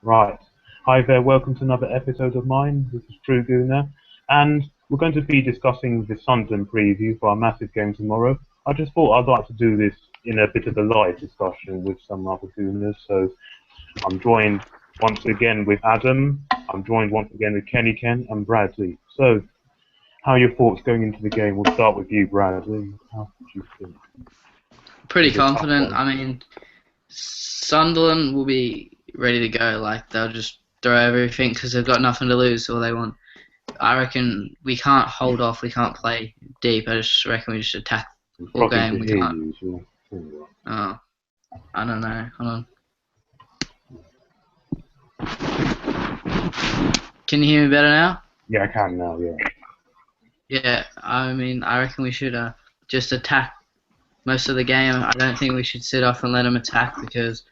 Right. Hi there, welcome to another episode of mine. This is True Gooner, and we're going to be discussing the Sunderland preview for our massive game tomorrow. I just thought I'd like to do this in a bit of a live discussion with some other Gooners, so I'm joined once again with Adam, I'm joined once again with Kenny Ken and Bradley. So, how are your thoughts going into the game? We'll start with you, Bradley. How do you think? Pretty confident. I mean, Sunderland will be ready to go. Like, they'll just throw everything because they've got nothing to lose. All they want. I reckon we can't hold off. We can't play deep. I just reckon we just attack all game. We can't. Oh, I don't know. Hold on. Can you hear me better now? Yeah, I can now. Yeah. Yeah. I mean, I reckon we should just attack most of the game. I don't think we should sit off and let them attack because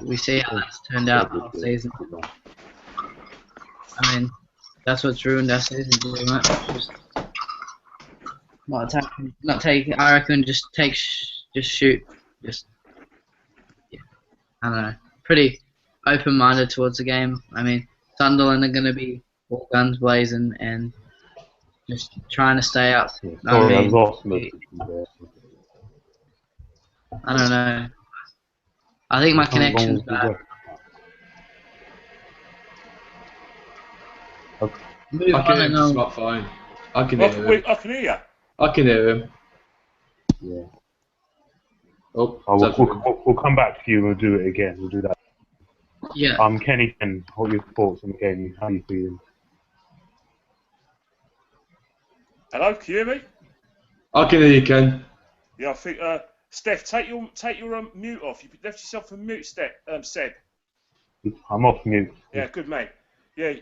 we see how that's turned out last season. I mean, that's what's ruined our season pretty much. Just not attack, not take. I reckon just shoot. Just yeah. I don't know. Pretty open-minded towards the game. I mean, Sunderland are going to be all guns blazing and just trying to stay up. Sorry, I lost I don't know. I think my connection's bad. I can hear him just about fine. I can hear him. I can hear you. I can hear him. Yeah. Oh, we'll come back to you and we'll do it again. We'll do that. Yeah. Kenny, what are your thoughts on the game? How are you feeling? Hello, can you hear me? I can hear you, Ken. Yeah, I think Steph, take your mute off. You left yourself on mute, Seb. I'm off mute. Yeah, good mate. Yeah,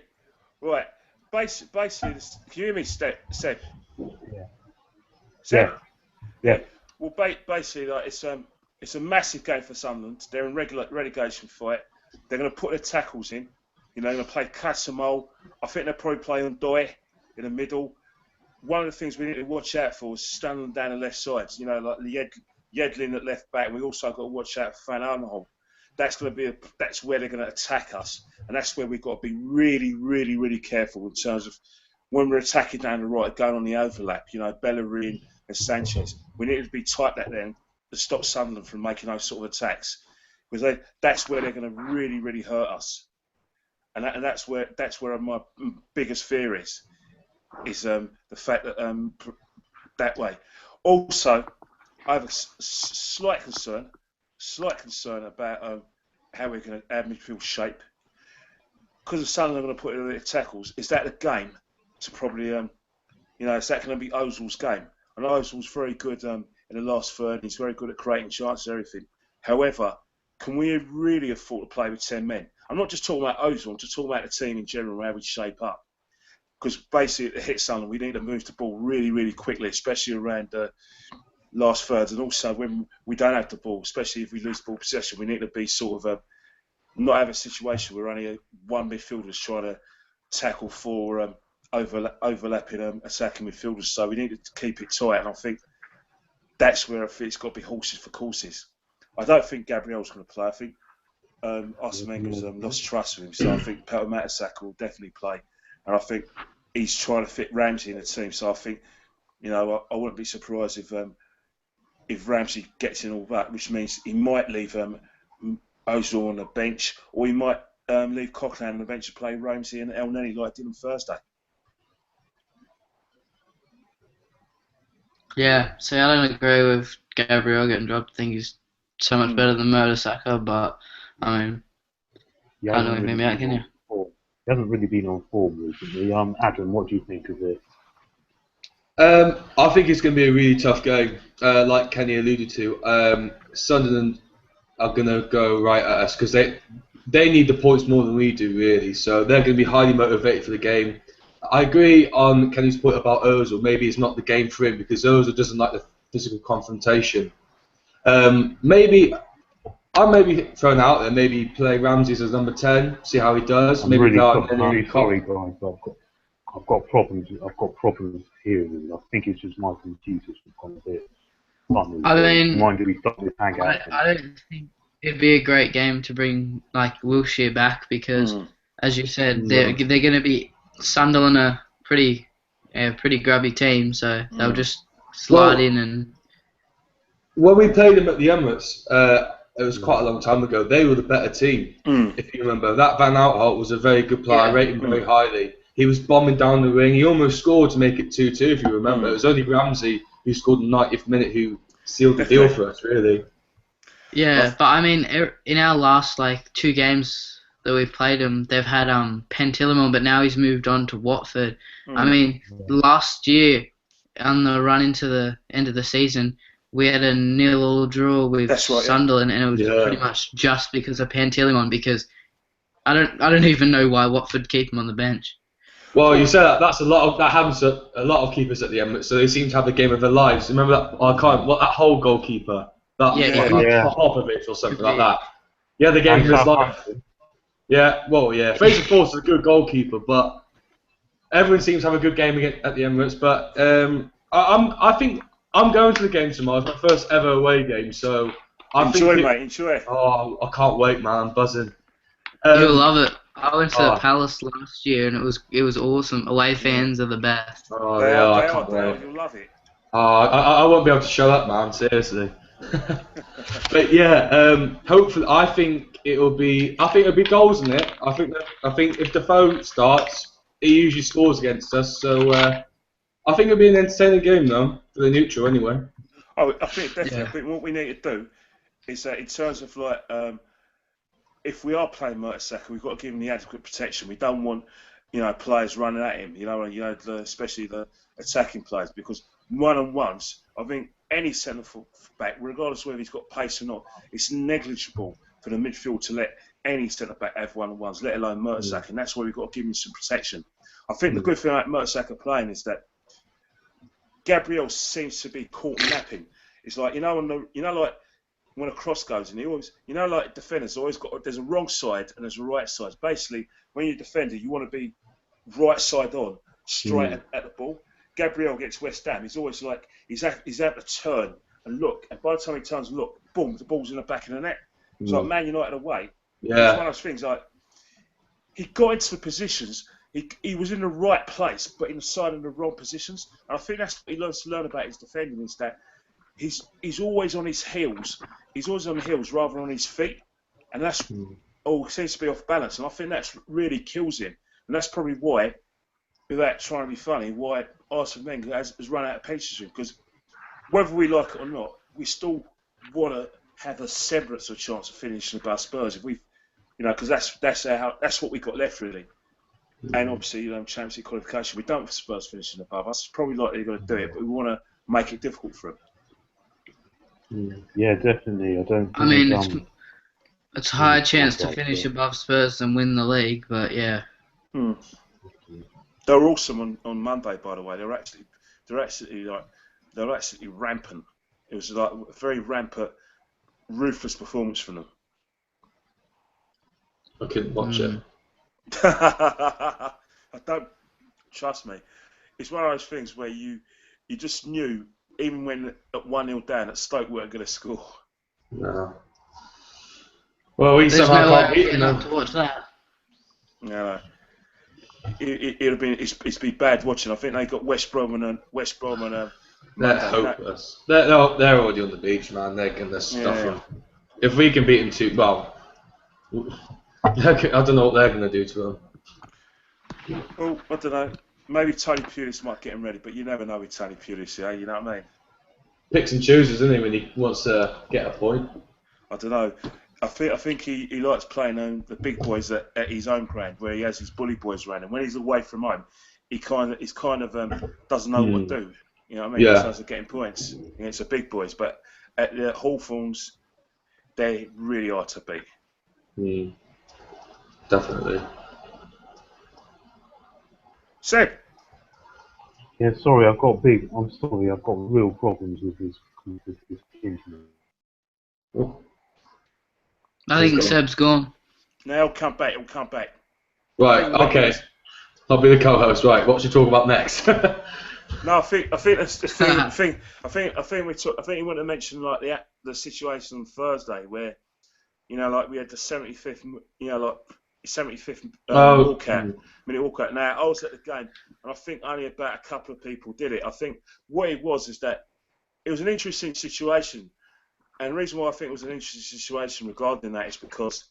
right. Basically, can you hear me, Seb? Yeah. Seb? Yeah. Well, basically, like it's a massive game for Sunderland. They're in relegation fight. They're going to put their tackles in. You know, they're going to play Casamol. I think they'll probably play on Doy in the middle. One of the things we need to watch out for is Sunderland down the left side. You know, like Yedlin at left back. We also got to watch out for Van Arnholm. That's where they're going to attack us, and that's where we've got to be really, really, really careful in terms of when we're attacking down the right, going on the overlap. You know, Bellerin and Sanchez. We need to be tight that then to stop Sunderland from making those sort of attacks, because that's where they're going to really, really hurt us, and that's where my biggest fear is the fact that that way. Also, I have a slight concern about how we're going to add midfield shape. Because of Sunderland are going to put in their tackles, is that the game to probably, is that going to be Ozil's game? And Ozil's very good in the last third, he's very good at creating chances and everything. However, can we really afford to play with 10 men? I'm not just talking about Ozil, I'm just talking about the team in general, how we shape up. Because basically, to hit Sunderland, we need to move the ball really, really quickly, especially around last thirds, and also when we don't have the ball, especially if we lose ball possession, we need to be sort of not have a situation where only one midfielder is trying to tackle four overlapping attacking midfielders. So we need to keep it tight, and I think that's where it's got to be horses for courses. I don't think Gabriel's going to play. I think Osmanga's lost trust with him, so I think Peter Matasaka will definitely play, and I think he's trying to fit Ramsey in the team. So I think, I wouldn't be surprised if Ramsey gets in all that, which means he might leave Ozil on the bench, or he might leave Coquelin on the bench to play Ramsey and El Neni like did on Thursday. Yeah, see, I don't agree with Gabriel getting dropped. I think he's so much better than Mertesacker, but I mean, can't leave him out, can you? He hasn't really been on form recently. Adam, what do you think of it? I think it's going to be a really tough game. Like Kenny alluded to, Sunderland are going to go right at us because they need the points more than we do, really. So they're going to be highly motivated for the game. I agree on Kenny's point about Ozil. Maybe it's not the game for him because Ozil doesn't like the physical confrontation. Maybe thrown out there. Maybe play Ramsey as number 10, see how he does. I'm maybe really sorry, guys. I've got problems. I've got problems hearing. I think it's just my computer's gone a bit funny. I mean, mind if we stop this hangout? I don't think it'd be a great game to bring like Wilshere back because, as you said, they're going to be Sunderland a pretty grubby team, so they'll just slide in and. When we played them at the Emirates, it was quite a long time ago. They were the better team, if you remember. That Van Aanholt was a very good player, rated very highly. He was bombing down the ring. He almost scored to make it 2-2, if you remember. It was only Ramsey who scored in the 90th minute who sealed the deal for us, really. Yeah, but I mean, in our last like 2 games that we've played him, they've had Pantilimon, but now he's moved on to Watford. I mean, last year on the run into the end of the season, we had a 0-0 draw with Sunderland, and it was pretty much just because of Pantilimon. Because I don't even know why Watford keep him on the bench. Well, you said that happens to a lot of keepers at the Emirates, so they seem to have the game of their lives. Remember that? That whole goalkeeper, Popovich or something like that. Yeah, the game of his life. Yeah, Fraser Force is a good goalkeeper, but everyone seems to have a good game at the Emirates. But I think I'm going to the game tomorrow. It's my first ever away game, so enjoy. Oh, I can't wait, man! I'm buzzing. You'll love it. I went to the Palace last year, and it was awesome. Away fans are the best. Oh yeah, I can't wait. You'll love it. I won't be able to show up, man. Seriously. But yeah, hopefully, I think it'll be goals in it. I think if Defoe starts, he usually scores against us. So I think it'll be an entertaining game, though, for the neutral anyway. Oh, I think definitely. I think what we need to do is that in terms of like. If we are playing Mertesacker, we've got to give him the adequate protection. We don't want, players running at him. Especially the attacking players, because one-on-ones. I think any centre back, regardless of whether he's got pace or not, it's negligible for the midfield to let any centre back have one-on-ones, let alone Mertesacker. And that's why we've got to give him some protection. I think the good thing about Mertesacker playing is that Gabriel seems to be caught napping. It's like when a cross goes in, he always, like defenders, there's a wrong side and there's a right side. Basically, when you're a defender, you want to be right side on, straight at the ball. Gabriel gets West Ham. He's always like, he's able to turn and look. And by the time he turns and look, boom, the ball's in the back of the net. It's like Man United away. Yeah. It's one of those things, like, he got into the positions. He was in the right place, but inside in the wrong positions. And I think that's what he learns to learn about his defending, is that he's always on his heels. He's always on the heels rather than on his feet, and that's seems to be off balance. And I think that really kills him. And that's probably why, without trying to be funny, why Arsene Wenger has run out of patience with him. Because whether we like it or not, we still want to have a semblance of chance of finishing above Spurs. If we, because that's what we got left really. And obviously, Champions League qualification, we don't have Spurs finishing above us. It's probably likely they're going to do it, but we want to make it difficult for them. Yeah, definitely. I mean, it's a higher chance to finish above Spurs than win the league, but yeah. They were awesome on Monday, by the way. They're absolutely rampant. It was like a very rampant, ruthless performance from them. I couldn't watch it. I don't, trust me. It's one of those things where you just knew, even when at 1-0 down, that Stoke weren't going to score. No. Well, we somehow can't beat them to watch that. No. It's been bad watching. I think they got West Brom and they're hopeless. They're already on the beach, man. They're going to stuff them. If we can beat them I don't know what they're going to do to them. Well, I don't know. Maybe Tony Pulis might get him ready, but you never know with Tony Pulis, yeah? You know what I mean? Picks and chooses, isn't he, when he wants to get a point? I don't know. I think he likes playing the big boys at his own ground, where he has his bully boys around, and when he's away from home, he kind of doesn't know what to do. You know what I mean? Yeah. He starts getting points against the big boys, but at the Hawthorns, they really are to beat. Definitely. Seb. Yeah, sorry, I've got real problems with this internet. I think Seb's gone. No, he'll come back. Right, okay. I'll be the co-host. Right, what should we talk about next? No, I think that's the thing. I think he wanted to mention like the situation on Thursday where You know, like we had the 75th, you know, like 75th Oh, minute walkout. Now, I was at the game, and I think only about a couple of people did it. I think what it was is that it was an interesting situation. And the reason why I think it was an interesting situation regarding that is because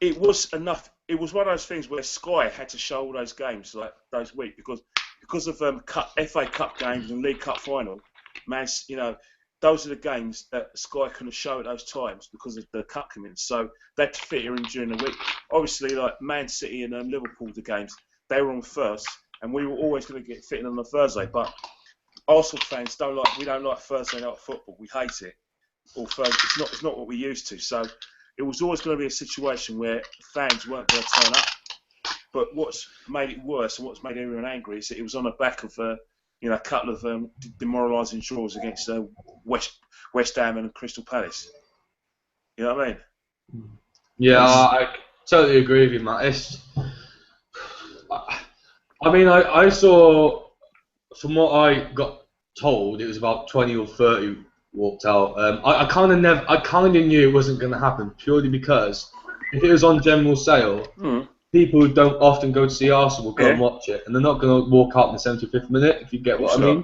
it was enough. It was one of those things where Sky had to show all those games like those weeks because of FA Cup games and League Cup final. Man, you know, those are the games that Sky couldn't show at those times because of the cup commitments. So they had to fit in during the week. Obviously, like Man City and Liverpool, the games they were on first, and we were always going to get fitting on the Thursday. But Arsenal fans we don't like Thursday night football. We hate it. Or Thursday, it's not what we used to. So it was always going to be a situation where fans weren't going to turn up. But what's made it worse and what's made everyone angry is that it was on the back of a couple of demoralising draws against West Ham and Crystal Palace. You know what I mean? yeah, I totally agree with you, Matt. I mean, I saw, from what I got told, it was about 20 or 30 walked out. I kind of knew it wasn't going to happen purely because if it was on general sale, people who don't often go to see Arsenal will go and watch it, and they're not going to walk out in the 75th minute, if you get what I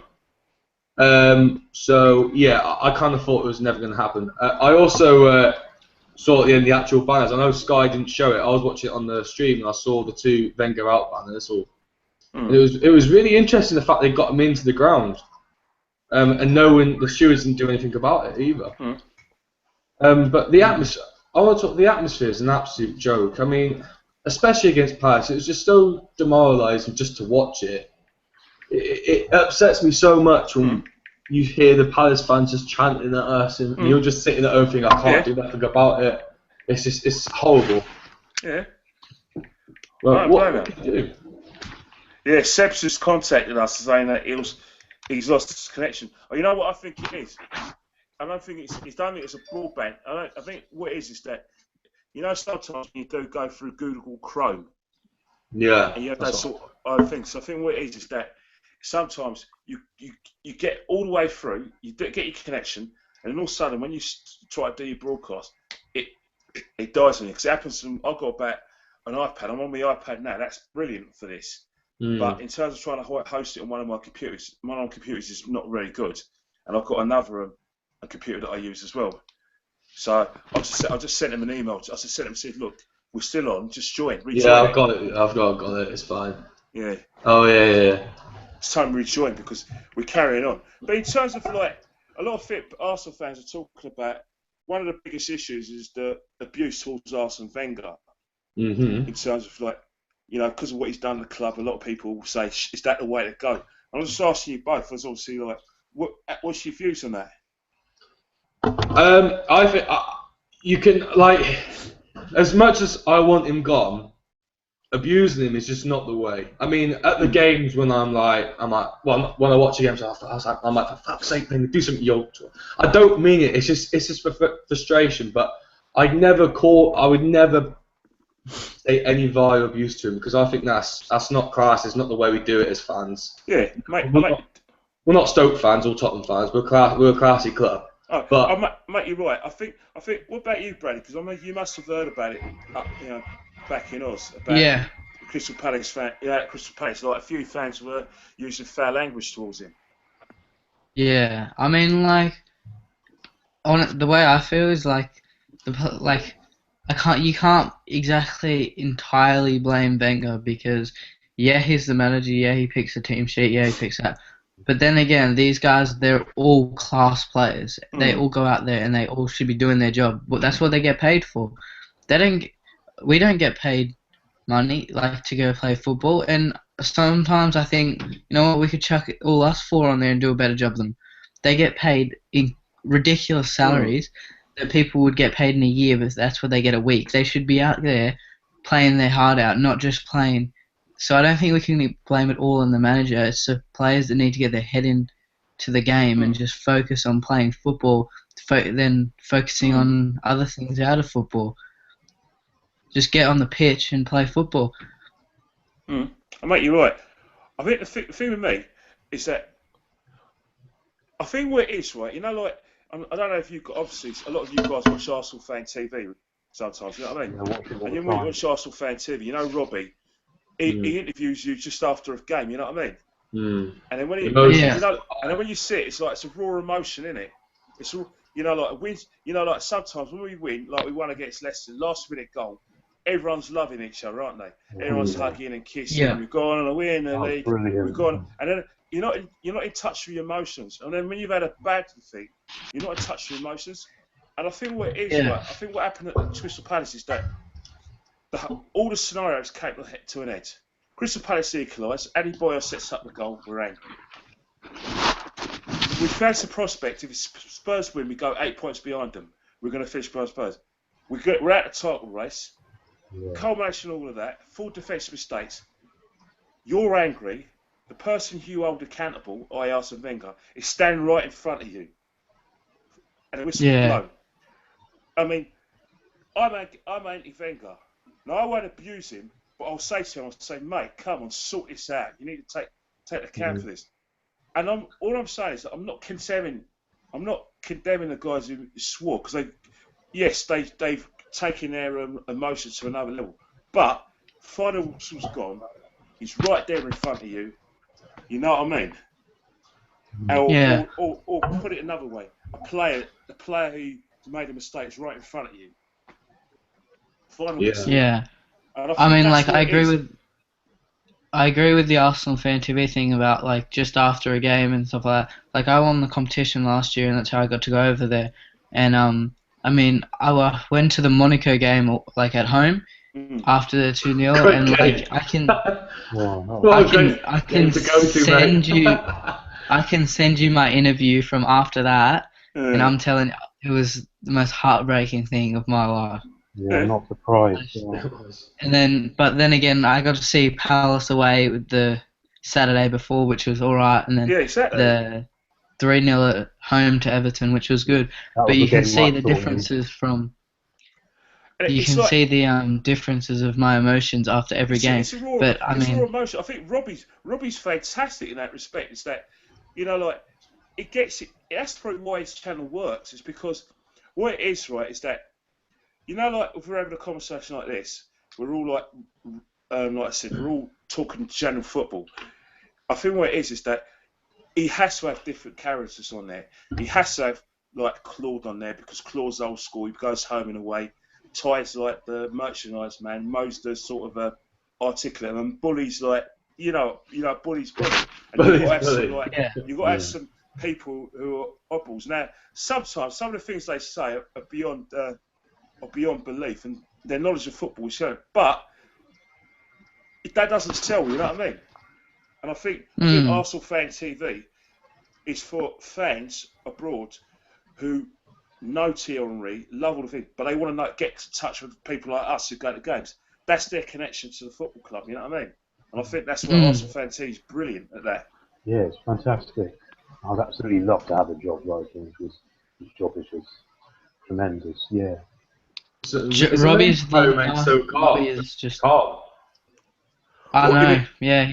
mean. So yeah, I kind of thought it was never going to happen. I also saw at the end the actual banners. I know Sky didn't show it. I was watching it on the stream, and I saw the 2 Wenger out banners. And it was really interesting the fact they got them into the ground. And knowing the stewards didn't do anything about it either. But the atmosphere, I want to talk. The atmosphere is an absolute joke. I mean, especially against Palace, it was just so demoralising just to watch it. It upsets me so much when you hear the Palace fans just chanting at us, and you're just sitting at home thinking, I can't do nothing about it. It's horrible. Yeah. Well, what can you do? Yeah, Seb's just contacted us saying that he's lost his connection. Oh, you know what I think it is? I don't think it's done it as a broadband. I think what it is that, you know, sometimes you do go through Google Chrome. Yeah. And you have that sort of thing. So I think what it is that sometimes you get all the way through, you get your connection, and then all of a sudden when you try to do your broadcast, it dies on you. Because it happens I've got about an iPad. I'm on my iPad now. That's brilliant for this. But in terms of trying to host it on one of my computers is not very good, and I've got another a computer that I use as well. So I just sent him an email. I just sent him and said, "Look, we're still on. Just join." Yeah, I've got it. I've got it. It's fine. Yeah. Oh yeah. It's time to rejoin because we're carrying on. But in terms of like a lot of Arsenal fans are talking about, one of the biggest issues is the abuse towards Arsene Wenger. In terms of like, you know, because of what he's done at the club, a lot of people will say, is that the way to go? I'm just asking you both, as obviously, like, what's your views on that? I think you can, like, as much as I want him gone, abusing him is just not the way. I mean, at the games when I'm like, well, when I watch the games, I'm like, for fuck's sake, man, do something yoked. I don't mean it. It's just for frustration. But I would never say any vile abuse to him because I think that's not class. It's not the way we do it as fans. Yeah, mate. We're not Stoke fans or Tottenham fans. We're a classy club. Mate, you're right. I think. What about you, Brady? Because I mean, you must have heard about it, you know, back in Oz. About Crystal Palace fan. Yeah, Crystal Palace. Like a few fans were using foul language towards him. Yeah, I mean, like, the way I feel is like, you can't exactly entirely blame Wenger because, yeah, he's the manager, yeah, he picks the team sheet, yeah, he picks that. But then again, these guys, they're all class players. They all go out there and they all should be doing their job. But that's what they get paid for. We don't get paid money, like, to go play football. And sometimes I think, you know what, we could chuck all us four on there and do a better job than them. They get paid in ridiculous salaries that people would get paid in a year, but that's what they get a week. They should be out there playing their heart out, not just playing. So I don't think we can blame it all on the manager. It's the players that need to get their head into the game and just focus on playing football, then focusing on other things out of football. Just get on the pitch and play football. I mate, you're right. I think the thing with me is that I think what it is, right, you know, like, I don't know if you obviously a lot of you guys watch Arsenal fan TV sometimes. You know what I mean? Yeah, watch it all And the when you time. watch Arsenal fan TV, you know Robbie, he interviews you just after a game. You know what I mean? And then when he, Emotions. you know, and then when you see it, it's like it's a raw emotion, isn't it? It's all, you know, like wins. You know, like sometimes when we win, like we won against Leicester, last minute goal, everyone's loving each other, aren't they? Everyone's hugging and kissing. Yeah. We've gone on a win the Oh, league. brilliant. We've gone, and then you're not in touch with your emotions. And then when you've had a bad defeat, you're not in touch with your emotions. And I think what it is, Yeah. right? I think what happened at Crystal Palace is that all the scenarios came to an end. Crystal Palace equalised. Eddie Boyle sets up the goal. We're angry. We fancy the prospect. If Spurs win, we go 8 points behind them. We're going to finish behind Spurs. We're out of the title race. Yeah. Culmination of all of that. Full defensive mistakes. You're angry. The person you hold accountable, i.e. Arsene Wenger, is standing right in front of you. And the whistle blown. I mean, I'm anti-Wenger. Now, I won't abuse him, but I'll say to him, I'll say, mate, come on, sort this out. You need to take the account for this. And all I'm saying is that I'm not condemning the guys who swore, because they've taken their emotions to another level. But final whistle's gone. He's right there in front of you. You know what I mean? Or put it another way, the player who made a mistake is right in front of you. Final whistle. Yeah. I mean, like, I agree with the Arsenal fan TV thing about, like, just after a game and stuff like that. Like, I won the competition last year, and that's how I got to go over there. And, I mean, I went to the Monaco game, like, at home after the 2-0, and, like, I can send you my interview from after that, and I'm telling you, it was the most heartbreaking thing of my life. Yeah, I'm not surprised. But then again, I got to see Palace away with the Saturday before, which was all right, and then the 3-0 at home to Everton, which was good. But you can see the differences from. You can see the differences of my emotions after every game. It's raw emotion. I think Robbie's fantastic in that respect. It's that, you know, like it gets it. That's probably why his channel works. It's because what it is, right, is that, you know, like if we're having a conversation like this, we're all like I said, we're all talking general football. I think what it is that he has to have different characters on there. He has to have like Claude on there because Claude's old school. He goes home and away. Ty's like the merchandise man. Mo's the sort of articulate, and Bully's like Bully's Bully. And you've got to have some people who are oddballs. Now, sometimes some of the things they say are beyond belief, and their knowledge of football is shown. But that doesn't sell, you know what I mean? And I think Arsenal Fan TV is for fans abroad who know Thierry Henry, love all the things, but they want to get in touch with people like us who go to games. That's their connection to the football club, you know what I mean? And I think that's why Arsenal Fan TV is brilliant at that. Yeah, it's fantastic. I'd absolutely love to have a job like him. His job is just tremendous. Yeah. Robbie's Robbie is just calm. I know. Yeah.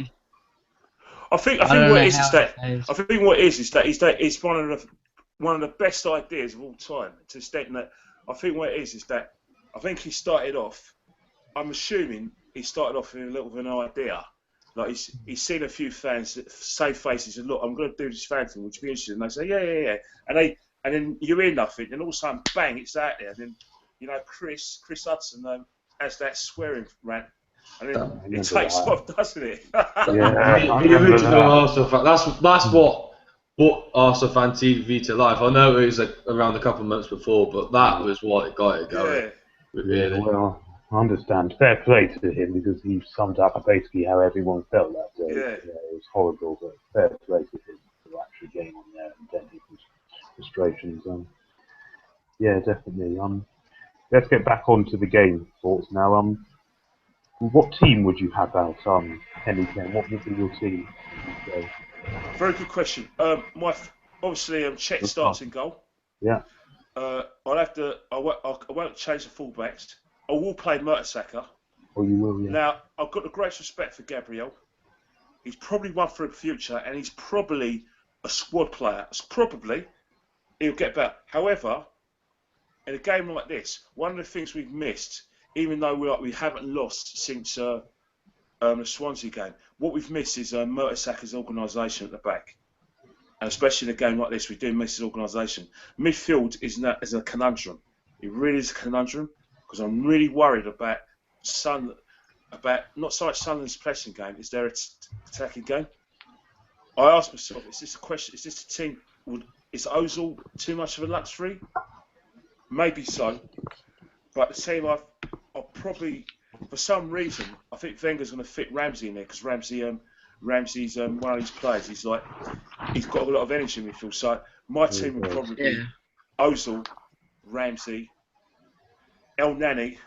I think what it is that it's one of the best ideas of all time. To the extent that I think what it is that I think he started off. I'm assuming he started off with a little bit of an idea. Like he's seen a few fans that say faces and look, I'm going to do this fan thing, would you be interested? And they say yeah, and then you hear nothing, and all of a sudden bang, it's out there. And then Chris Hudson has that swearing rant. And then it takes off, doesn't it? The original Arsenal fan. That's what brought Arsenal Fan TV to life. I know it was around a couple of months before, but that was what got it going. Yeah. Really. Well, I understand. Fair play to him because he summed up basically how everyone felt that day. Yeah, it was horrible, but fair play to him for actually getting on there and venting his frustrations. Yeah, definitely. Let's get back onto the game thoughts now. What team would you have out, Henry Ken? What would be your team? Very good question. Obviously, Chet starts in goal. Yeah. I won't change the fullbacks. I will play Mertesacker. Oh, you will, yeah. Now, I've got the greatest respect for Gabriel. He's probably one for the future, and he's probably a squad player. Probably. he'll get better. However, in a game like this, one of the things we've missed, even though we haven't lost since the Swansea game, what we've missed is Mertesacker's organisation at the back. And especially in a game like this, we do miss his organisation. Midfield is a conundrum. It really is a conundrum because I'm really worried about not so much Sunderland's pressing game, it's their attacking game. I ask myself, is this a question? Is this a team? Is Ozil too much of a luxury? Maybe so, but the team I'll probably, for some reason, I think Wenger's going to fit Ramsey in there because Ramsey's one of these players. He's got a lot of energy in midfield. So my team would probably be Ozil, Ramsey, El Nani,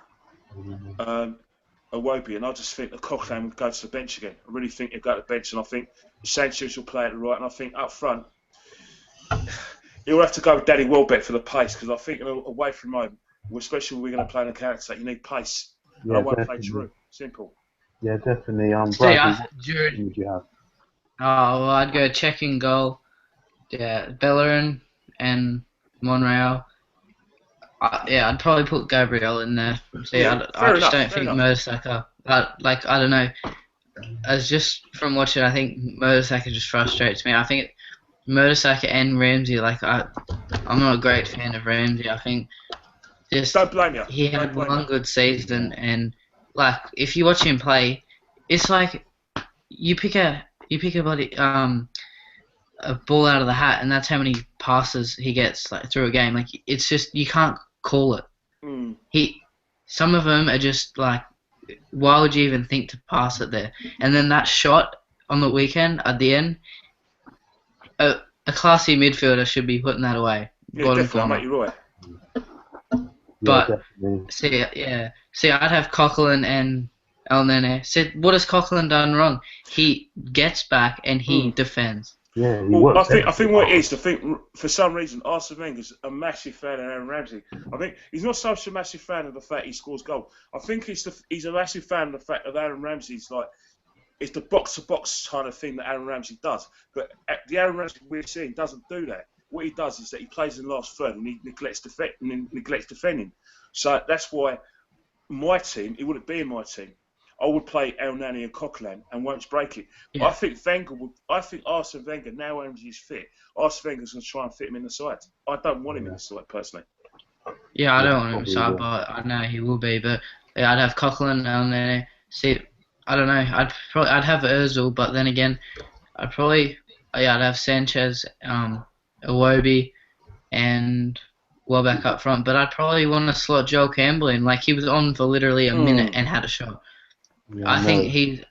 Iwobi, and I just think that Coquelin would go to the bench again. I really think he'll go to the bench, and I think Sanchez will play at the right, and I think up front he'll have to go with Danny Welbeck for the pace because I think away from home, especially when we're going to play in a counter attack, you need pace. Yeah, I won't play Giroud. Simple. Yeah, definitely. Giroud. Would you have? Oh, well, I'd go check in goal. Yeah, Bellerin and Monreal. I'd probably put Gabriel in there. See, I just don't think Mertesacker. I don't know. As just from watching, I think Mertesacker just frustrates me. I think Mertesacker and Ramsey, I'm not a great fan of Ramsey. I think don't blame you. He had one good season, and if you watch him play, it's like you pick a ball out of the hat, and that's how many passes he gets through a game. It's just you can't call it. Some of them are just why would you even think to pass it there? And then that shot on the weekend at the end, a classy midfielder should be putting that away. Yeah, definitely, mate, you're right. But see, I'd have Coquelin and El Nene. See, what has Coquelin done wrong? He gets back and he defends. Yeah, I think what it is, for some reason, Arsene Wenger's a massive fan of Aaron Ramsey. I think he's not such a massive fan of the fact he scores goals. I think he's a massive fan of the fact that Aaron Ramsey's it's the box-to-box kind of thing that Aaron Ramsey does. But the Aaron Ramsey we're seeing doesn't do that. What he does is that he plays in the last third and he neglects defending. So that's why my team, it wouldn't be in my team. I would play El Nani and Coquelin and won't break it. Yeah. I think Arsene Wenger, now Ramsey is fit, Arsene Wenger's going to try and fit him in the side. I don't want him in the side, personally. Yeah, I don't want him in the side, but I know he will be. But yeah, I'd have Coquelin, El Nani. See, I don't know. I'd have Ozil, but then again, I'd have Sanchez, Iwobi, and Welbeck up front. But I'd probably want to slot Joel Campbell in. He was on for literally a minute and had a shot. Yeah, I think he,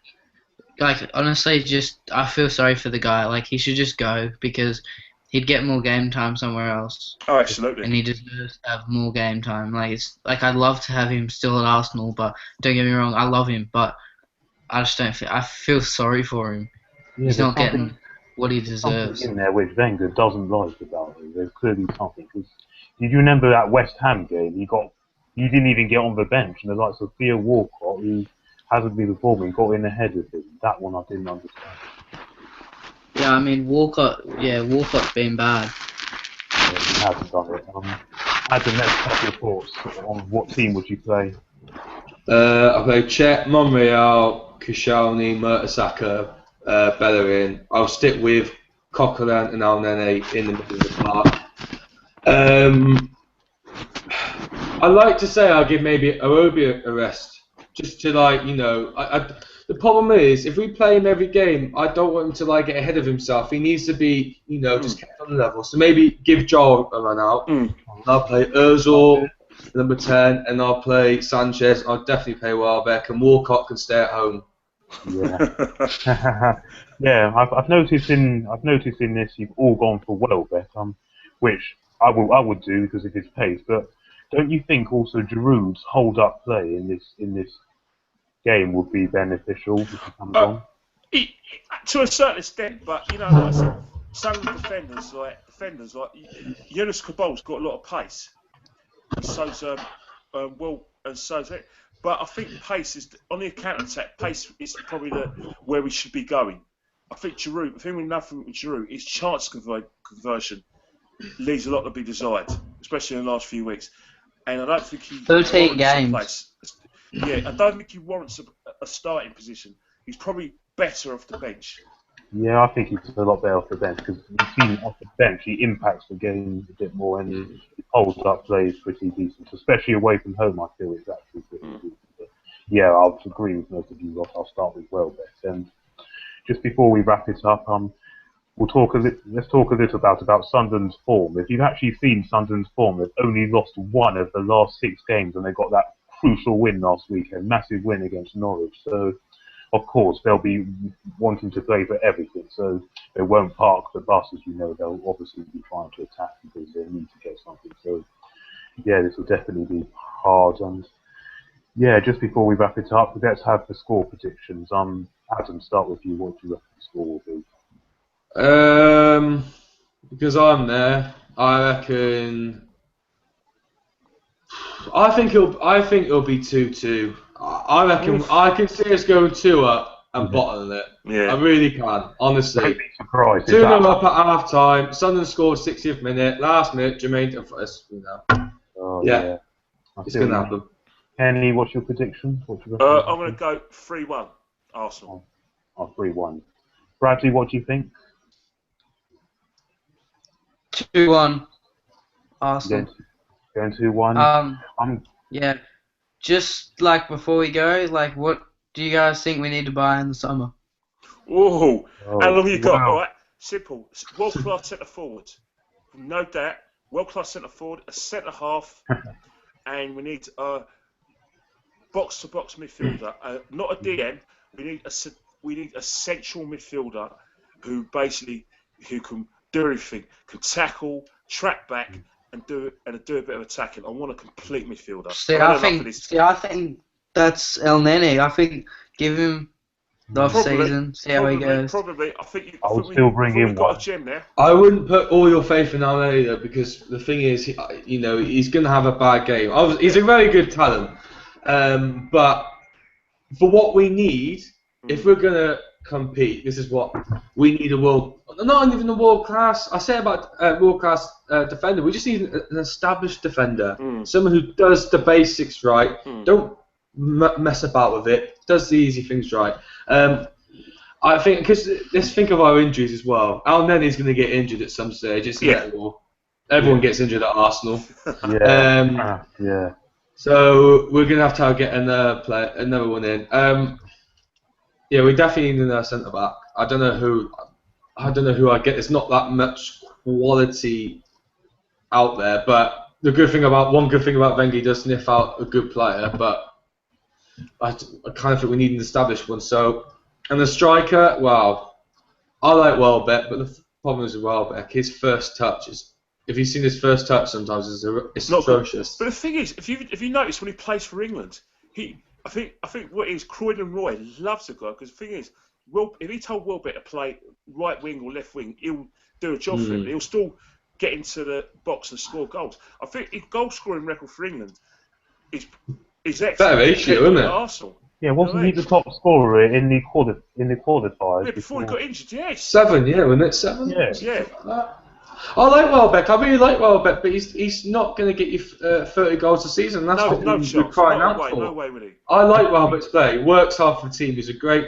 honestly, I feel sorry for the guy. He should just go because he'd get more game time somewhere else. Oh, absolutely. And he deserves to have more game time. I'd love to have him still at Arsenal, but don't get me wrong, I love him, but I just don't feel. I feel sorry for him. Yeah, he's not getting what he deserves. Something in there which Wenger doesn't like about him. There's clearly something. Cause did you remember that West Ham game? You didn't even get on the bench, and the likes of Theo Walcott, who hasn't been performing, got in ahead of him. That one I didn't understand. Yeah, I mean Walcott's been bad. Yeah, he hasn't done it. Adam, let's have your thoughts on what team would you play? I play Chet, Monreal, Koscielny, Mertesacker, Bellerin. I'll stick with Coquelin and El Nene in the middle of the park. I'd like to say I'll give maybe Iwobi a rest. Just to the problem is if we play him every game, I don't want him to get ahead of himself. He needs to be, just kept on the level. So maybe give Joel a run out. I'll play Ozil, number 10, and I'll play Sanchez. I'll definitely play Welbeck, and Walcott can stay at home. Yeah, yeah. I've noticed in this you've all gone for Welbeck, which I would do because of his pace, but. Don't you think also Giroud's hold-up play in this game would be beneficial if he comes on? To a certain extent, but some defenders like Yunus Kabal's got a lot of pace. And so's it. But I think pace is on the counter-attack. Pace is probably where we should be going. I think Giroud. The thing with nothing with Giroud is chance conversion. leaves a lot to be desired, especially in the last few weeks. And I don't think he 13 warrants games. a place. Yeah, I don't think he warrants a starting position. He's probably better off the bench. Yeah, I think he's a lot better off the bench because you've seen off the bench he impacts the game a bit more and he holds up plays pretty decent, especially away from home. I feel it's actually pretty decent. But yeah, I'll agree with most of you. I'll start with Welbeck. And just before we wrap it up, let's talk a little about Sunderland's form. If you've actually seen Sunderland's form, they've only lost one of the last 6 games, and they got that crucial win last weekend, massive win against Norwich. So, of course, they'll be wanting to play for everything. So they won't park the bus, as you know. They'll obviously be trying to attack because they need to get something. So, yeah, this will definitely be hard. And yeah, just before we wrap it up, let's have the score predictions. Adam, start with you. What do you reckon the score will be? Because I'm there, I reckon. I think it'll be 2-2. I reckon I can see us going 2-up and bottling it. Yeah. I really can, honestly. Don't be surprised. 2-0 up at half time. Sunderland scored 60th minute. Last minute, Jermaine. Yeah, it's gonna happen. Kenny, what's your prediction? I'm going to go 3-1 Arsenal. 3-1. Bradley, what do you think? 2-1 Arsenal. Going 2-1. Yeah. Just like before we go, like what do you guys think we need to buy in the summer? Whoa! How long you got? Wow. All right, simple. World-class centre forward, no doubt. World-class centre forward, a centre half, and we need box-to-box midfielder. Not a DM. We need a central midfielder who can do everything, can tackle, track back, and do a bit of attacking. I want a complete midfielder. I think that's El Nene. I think give him the off-season, see how he goes. Probably. I would still bring in got one. a gem there. I wouldn't put all your faith in Almeida though, because the thing is, he's going to have a bad game. He's a very good talent, but for what we need, if we're going to compete, this is what we need: not even a world class. I say about world class defender. We just need an established defender, someone who does the basics right. Don't mess about with it. Does the easy things right. I think because let's think of our injuries as well. Al Nene's going to get injured at some stage. It's inevitable. Everyone gets injured at Arsenal. Yeah. So we're going to have to get another one in. Yeah, we definitely need another centre back. I don't know who I get. It's not that much quality out there, but one good thing about Wenger, he does sniff out a good player, but I kind of think we need an established one. So, and the striker, wow, I like Welbeck, but the problem is with Welbeck, his first touch is. If you've seen his first touch, sometimes it's atrocious. But the thing is, if you notice when he plays for England, I think what it is, Croydon Roy loves the guy because the thing is, if he told Welbeck to play right wing or left wing, he'll do a job for him. He'll still get into the box and score goals. I think his goal scoring record for England is excellent. Better ratio, isn't it? Arsenal. Yeah, wasn't he the top scorer in the qualifiers? Yeah, before he got injured, yes. 7, yeah, wasn't it 7? Yeah. I like Welbeck. I really like Welbeck, but he's not going to get you 30 goals a season. That's what we're crying out for. No way, really. I like Welbeck's play. He works hard for the team. He's a great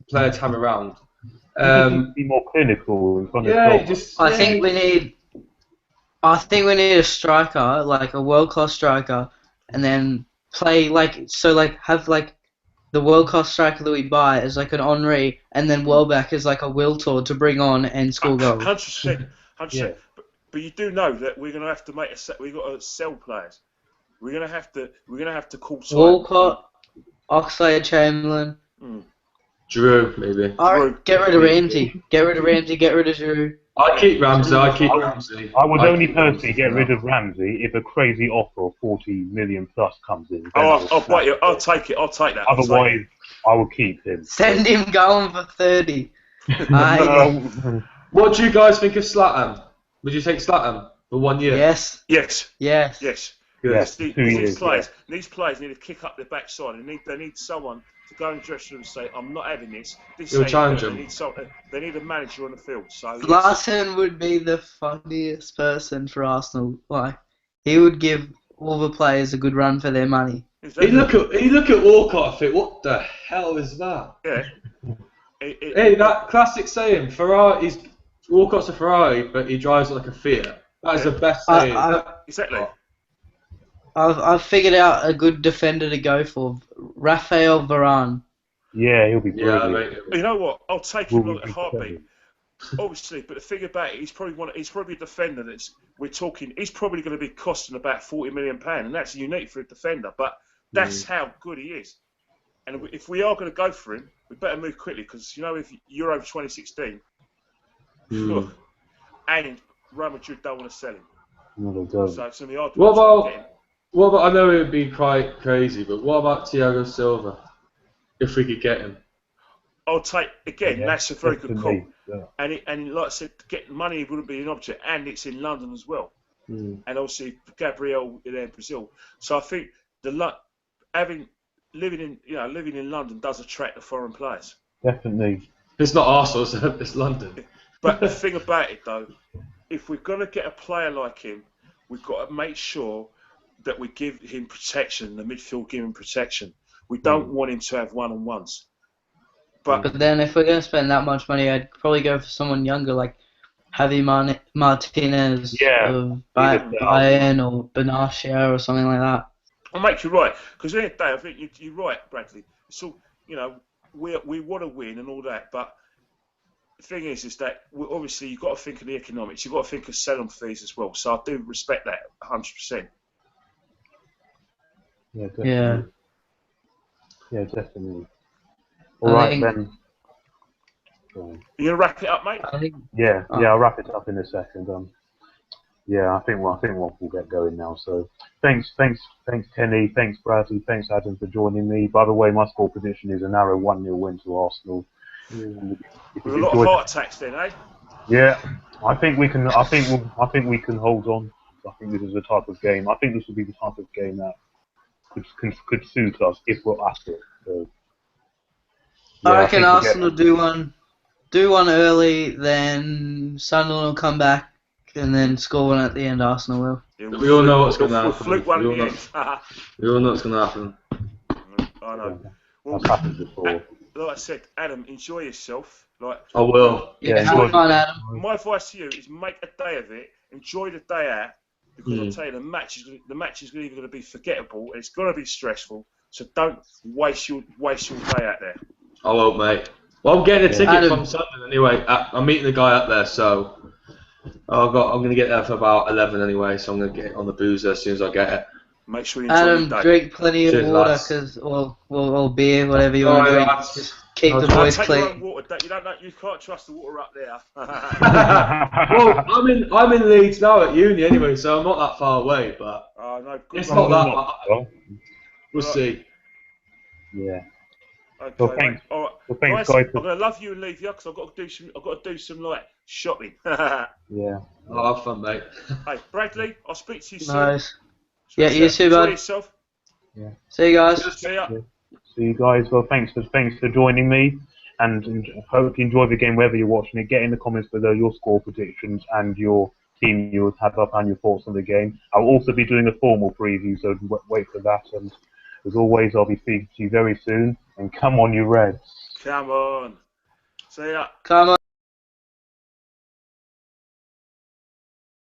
player to have around. Be more clinical in front of goal. I think we need a striker, like a world-class striker, and then play have the world-class striker that we buy as like an Henry, and then Welbeck as like a Wiltord to bring on and score goals. 100%. But you do know that we're going to have to we've got to sell players. We're going to have to call time. Walcott, Oxlade-Chamberlain. Drew, maybe. Get rid of Ramsey. Get rid of Giroud. I keep Ramsey. I would only personally get rid of Ramsey if a crazy offer of 40 million plus comes in. I'll take it. I'll take that. Otherwise, I will keep him. Send him going for 30. What do you guys think of Zlatan? Would you take Zlatan for 1 year? Yes. Yes. Yes. Good. Yes, These 2 years. players need to kick up their backside. They need someone to go in the dressing room and say, I'm not having this. You'll challenge them. They need a manager on the field. So Larson would be the funniest person for Arsenal. Like, he would give all the players a good run for their money. You look at Walcott and think, what the hell is that? Yeah. Hey, that classic saying, Walcott's a Ferrari, but he drives like a Fiat. That is the best saying. Exactly. I've figured out a good defender to go for. Rafael Varane. Yeah, he'll be brilliant. Mate. You know what? I'll take him like a heartbeat. Obviously, but the thing about it, he's probably a defender he's probably going to be costing about £40 million, and that's unique for a defender, but that's how good he is. And if we are going to go for him, we better move quickly, because, if Euro 2016, and Real Madrid don't want to sell him. No, they don't. So it's going to be hard to get him. What about, I know it would be quite crazy, but what about Thiago Silva, if we could get him? I'll take, again, that's a very good call. Yeah. And like I said, getting money wouldn't be an object, and it's in London as well. And obviously Gabriel there in Brazil. So I think living in London does attract the foreign players. Definitely. It's not Arsenal, it's London. But the thing about it, though, if we're going to get a player like him, we've got to make sure that we give him protection, the midfield give him protection. We don't want him to have one-on-ones. But then if we're going to spend that much money, I'd probably go for someone younger, like Javi Martinez of Bayern or Benatia or something like that. I'll make you right, because at the end of the day, I think you're right, Bradley. So, we want to win and all that, but the thing is that obviously you've got to think of the economics. You've got to think of selling fees as well. So I do respect that 100%. Yeah, definitely. Yeah, definitely. All I right, think- then. You gonna wrap it up, mate? I think I'll wrap it up in a second. I think we'll get going now. So thanks, Kenny, thanks, Bradley, thanks, Adam, for joining me. By the way, my score prediction is a narrow 1-0 win to Arsenal. With a lot of heart attacks, then, eh? Yeah, I think we can. I think we can hold on. I think this is the type of game. I think this will be the type of game that could suit us if we're at it. So, I reckon Arsenal do one early, then Sunderland will come back and then score one at the end. Arsenal will. Yeah, We all know what's going to We'll happen. fluke one We in all the know- end. We all know what's going to happen. I know. Well, That's happened before. like I said, Adam, enjoy yourself. Like, I will. Yeah, enjoy have fun, Adam. my advice to you is make a day of it. Enjoy the day out, because I'll tell you, the match is either going to be forgettable and it's going to be stressful. So don't waste your day out there. I won't, mate. Well, I'm getting a ticket Adam. from Sunderland anyway. I'm meeting the guy up there, so I'm going to get there for about 11 anyway. So I'm going to get on the boozer as soon as I get it. Make sure you enjoy Adam, the day. drink plenty of Cheers, water, lads. or beer, whatever you want to drink. lads. Just keep the I'll voice Take your own clean. water. You can't trust the water up there. Well, I'm in Leeds now at uni anyway, so I'm not that far away. But Oh, no, good. it's not that. We'll see. Yeah. Okay, Well, thanks. All right. Well, thanks, Guys, guys. I'm gonna love you and leave you because I've got to do some like shopping. Yeah. I'll have fun, mate. Hey, Bradley, I'll speak to you soon. Nice. Yeah, you too, Enjoy bud. yourself. See you guys. See ya. So you guys, well, thanks for joining me, and hope you enjoy the game wherever you're watching it. Get in the comments below your score predictions and your team you have up and your thoughts on the game. I'll also be doing a formal preview, so wait for that. And as always, I'll be speaking to you very soon. And come on, you Reds! Come on. See ya. Come on.